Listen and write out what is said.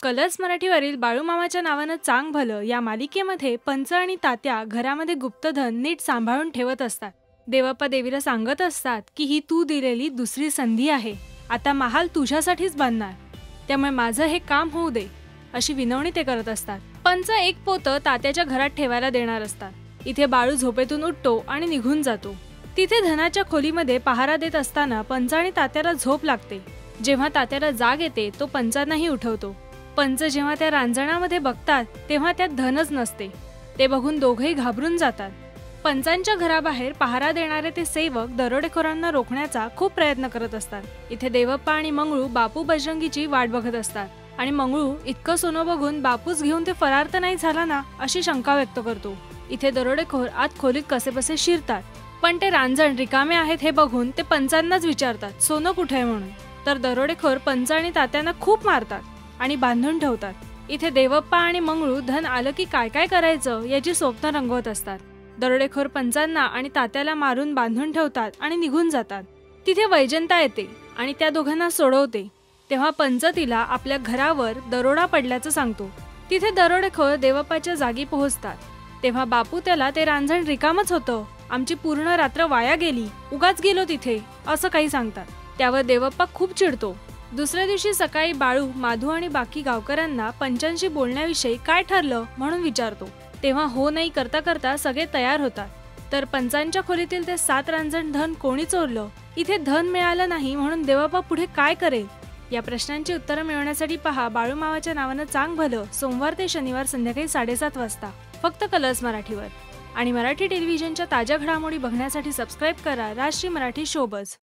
Colours मराठीवरील बाळूमामाच्या नावानं चांग भलं या मालिकेमध्ये पंच आणि तात्या घरामध्ये गुप्तधन नीट सांभाळून ठेवत असतात। देवप्पा देवीला सांगत असतात की ही तू दिलेली दुसरी संधी आहे, आता महाल तुझ्यासाठीच बांधणार, त्यामुळे माझं हे काम होऊ दे अशी विनवणी ते करत असतात। पंच एक पोतं तात्याच्या घरात ठेवायला देणार असतात। इथे बाळू झोपेतून उठतो आणि निघून जातो। तिथे धनाच्या खोलीमध्ये पहारा देत असताना पंच आणि तात्याला झोप लागते। जेव्हा तात्याला जाग येते तो पंचांनाही उठवतो। पंच जेव्हा त्या रांजणामध्ये बघतात तेव्हा त्यात धनच नसते। ते बघून दोघेही घाबरून जातात। पंचांच्या घराबाहेर पहारा देणारे ते सेवक दरोडेखोरांना रोखण्याचा खूप प्रयत्न करत असतात। इथे देवप्पा आणि मंगळू बापू बजरंगीची वाट बघत असतात आणि मंगळू इतकं सोनं बघून बापूस घेऊन ते फरार तर नाही झाला ना अशी शंका व्यक्त करतो। इथे दरोडेखोर आत खोलीत कसेबसे शिरतात, पण ते रांजण रिकामे आहेत हे बघून ते पंचांनाच विचारतात सोनं कुठे आहे म्हणून। तर दरोडेखोर पंच आणि तात्यांना खूप मारतात आणि बांधून ठेवतात। इथे देवप्पा आणि मंगळू धन आलं की काय काय करायचं याची स्वप्न रंगवत असतात। दरोडेखोर पंचांना आणि तात्याला मारून बांधून ठेवतात आणि निघून जातात। तिथे वैजंता येते आणि त्या दोघांना सोडवते। तेव्हा पंच तिला आपल्या घरावर दरोडा पडल्याचं सांगतो। तिथे दरोडेखोर देवप्पाच्या जागी पोहोचतात। तेव्हा बापू त्याला ते रांजण रिकामच होतं, आमची पूर्ण रात्र वाया गेली, उगाच गेलो तिथे असं काही सांगतात। त्यावर देवप्पा खूप चिडतो। दुसऱ्या दिवशी सकाळी बाळू, माधू आणि बाकी गावकऱ्यांना पंचांशी बोलण्याविषयी काय ठरलं म्हणून विचारतो। तेव्हा हो नाही करता करता सगळे तयार होतात। तर पंचांच्या खोलीतील ते 7 रांजण धन कोणी चोरलं, इथे धन मिळालं नाही म्हणून देवप्पा पुढे काय करेल, या प्रश्नांची उत्तरं मिळवण्यासाठी पहा बाळूमामाच्या नावानं चांग भलं सोमवार ते शनिवार संध्याकाळी 7:30 वाजता फक्त कलर्स मराठीवर। आणि मराठी टेलिव्हिजनच्या ताज्या घडामोडी बघण्यासाठी सबस्क्राईब करा राष्ट्रीय मराठी शोबज।